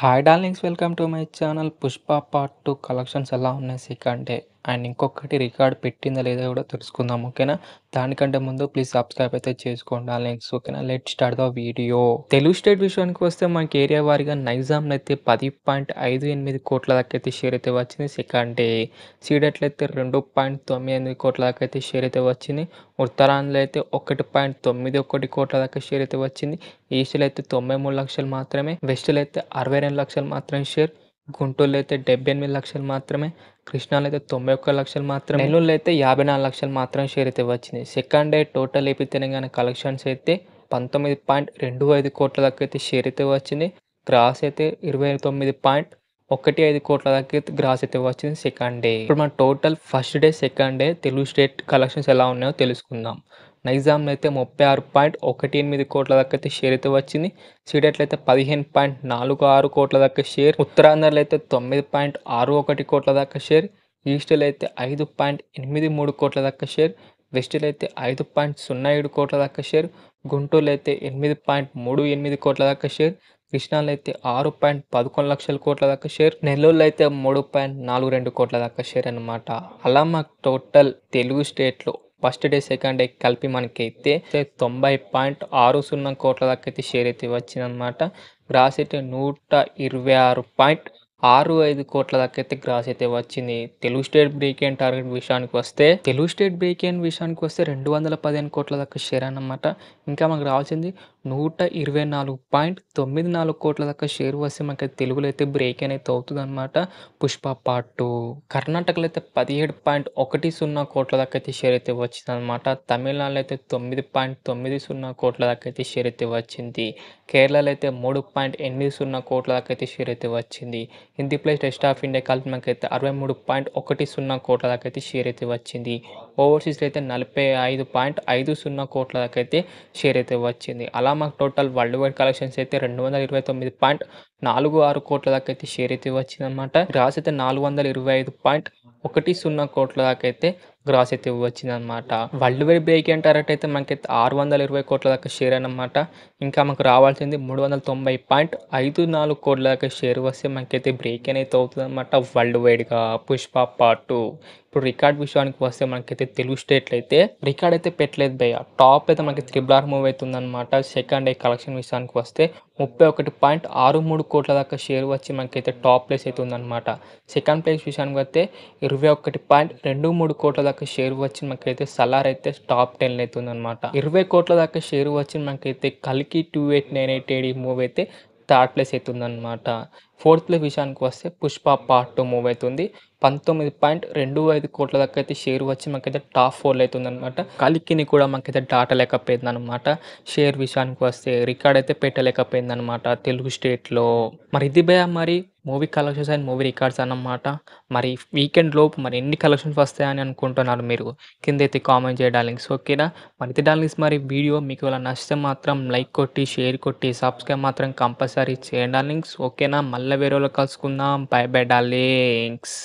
Hi darlings, welcome to my channel. 'Pushpa part 2' collections ఎలా ఉన్నాయి second day and ఇంకొకటి record పెట్టిందా లేదా కూడా తెలుసుకుందాం, ఓకేనా? దానికంటే ముందు ప్లీజ్ సబ్స్క్రైబ్ అయితే చేసుకోండి డార్లింగ్స్, ఓకేనా? Let start the video. Telugu state విషయానికి వస్తే మనకి ఏరియా వారీగా నైజాంలో అయితే 10.58 కోట్ల దాకా అయితే షేర్ అయితే వచ్చింది సెకండ్ డే. సీడెట్లో అయితే 2.98 కోట్ల దాకా అయితే షేర్ అయితే వచ్చింది. ఉత్తరాంధ్రలో అయితే 1.91 కోట్ల దాకా షేర్ అయితే వచ్చింది. ఈస్ట్లో అయితే 93 లక్షలు మాత్రమే, వెస్ట్లో అయితే 62 లక్షలు మాత్రమే షేర్, గుంటూరులో అయితే 78 లక్షలు మాత్రమే, కృష్ణాలో అయితే 91 లక్షలు మాత్రమే, నెల్లూరులో అయితే 54 లక్షలు మాత్రమే షేర్ అయితే వచ్చింది. Second day total AP Telangana collections అయితే 19.25 కోట్ల దాకా అయితే షేర్ అయితే వచ్చింది. గ్రాస్ అయితే 29.15 కోట్ల దాకా అయితే గ్రాస్ అయితే వచ్చింది సెకండ్ డే. ఇప్పుడు మన total first day second day Telugu state collections ఎలా ఉన్నాయో తెలుసుకుందాం. నైజాంలో అయితే 36.18 కోట్ల దాకా అయితే షేర్ అయితే వచ్చింది. సీడెట్లో అయితే 15.46 కోట్ల దాకా షేర్, ఉత్తరాంధ్రలో అయితే 9.61 కోట్ల దాకా షేర్, ఈస్ట్లో అయితే 5.83 కోట్ల దాకా షేర్, వెస్ట్లో అయితే 5.07 కోట్ల దాకా షేర్, గుంటూరులో అయితే 8.38 కోట్ల దాకా షేర్, కృష్ణాలో అయితే 6.11 లక్షల కోట్ల దాకా షేర్, నెల్లూరులో అయితే 3.42 కోట్ల దాకా షేర్ అనమాట. అలా మాకు టోటల్ తెలుగు స్టేట్లో ఫస్ట్ డే సెకండ్ డే కలిపి మనకైతే 90.60 కోట్ల దాకా అయితే షేర్ అయితే వచ్చిందనమాట. గ్రాస్ అయితే 126.65 కోట్ల దాకా అయితే గ్రాస్ అయితే వచ్చింది. Telugu state break and target విషయానికి వస్తే 215 కోట్ల దాకా షేర్ అన్నమాట. ఇంకా మనకు రావాల్సింది 124.94 కోట్ల దాకా షేర్ వస్తే మనకి తెలుగులో అయితే బ్రేక్ అనేది అవుతుంది అనమాట. పుష్ప పార్ట్ 2. కర్ణాటకలో అయితే 17.10 కోట్ల దాకా అయితే షేర్ అయితే వచ్చిందనమాట. తమిళనాడులో అయితే 9.90 కోట్ల దాకా అయితే షేర్ అయితే వచ్చింది. కేరళలో అయితే 3.80 కోట్ల దాకా అయితే షేర్ అయితే వచ్చింది. Hindi plus rest of India కలిపి మనకైతే 63.10 కోట్ల దాకా అయితే షేర్ అయితే వచ్చింది. ఓవర్సీస్లో అయితే 45.50 కోట్ల దాకా అయితే షేర్ అయితే వచ్చింది. అలా మాకు టోటల్ వరల్డ్ వైడ్ కలెక్షన్స్ అయితే 229.46 కోట్ల దాకా అయితే షేర్ అయితే వచ్చిందనమాట. గ్రాస్ అయితే 425.10 కోట్ల దాకా అయితే గ్రాస్ అయితే వచ్చిందనమాట. World wide break and target అయితే మనకైతే 620 కోట్ల దాకా షేర్ అనమాట. ఇంకా మనకు రావాల్సింది 390.54 కోట్ల దాకా షేర్ వస్తే మనకైతే బ్రేక్ అనేది అవుతుంది అనమాట వరల్డ్ వైడ్గా పుష్ప పార్ట్ 2. ఇప్పుడు రికార్డ్ విషయానికి వస్తే మనకైతే తెలుగు స్టేట్లో అయితే రికార్డ్ అయితే పెట్టలేదు భయ్య. టాప్ అయితే మనకి RRR మూవ్ అవుతుందన్నమాట. సెకండ్ డే కలెక్షన్ విషయానికి వస్తే 31.63 కోట్ల దాకా షేర్ వచ్చి మనకైతే టాప్ ప్లేస్ అయితే ఉందన్నమాట. సెకండ్ ప్లేస్ విషయానికి వస్తే 21.23 కోట్ల దాకా షేర్ వచ్చి మనకైతే సలార్ అయితే టాప్ 10 అయితే ఉందన్నమాట. 20 కోట్ల దాకా షేర్ వచ్చి మనకైతే కల్కి 2898 మూవ్ అయితే థర్డ్ ప్లేస్ అవుతుందన్నమాట. ఫోర్త్ ప్లేస్ విషయానికి వస్తే పుష్ప పార్ట్ 2 మూవ్ అవుతుంది. 19.25 కోట్ల దాకా అయితే షేర్ వచ్చి మనకైతే టాప్ 4లో అవుతుందన్నమాట. కలికిని కూడా మనకైతే దాటలేకపోయిందనమాట. షేర్ విషయానికి వస్తే రికార్డ్ అయితే పెట్టలేకపోయిందనమాట తెలుగు స్టేట్లో. మరి ఇది భయ మరి movie collections and movie records అన్నమాట. మరి వీకెండ్ లోపు మరి ఎన్ని కలెక్షన్స్ వస్తాయని అనుకుంటున్నారు మీరు? కింద అయితే కామెంట్ చేయండి డార్లింగ్స్, ఓకేనా? మరి ఇది డార్లింగ్స్, మరి వీడియో మీకు ఇలా నచ్చితే మాత్రం లైక్ కొట్టి షేర్ కొట్టి సబ్స్క్రైబ్ మాత్రం కంపల్సరీ చేయండి డార్లింగ్స్, ఓకేనా? మళ్ళీ వేరే వాళ్ళు కలుసుకుందాం. By by darlings.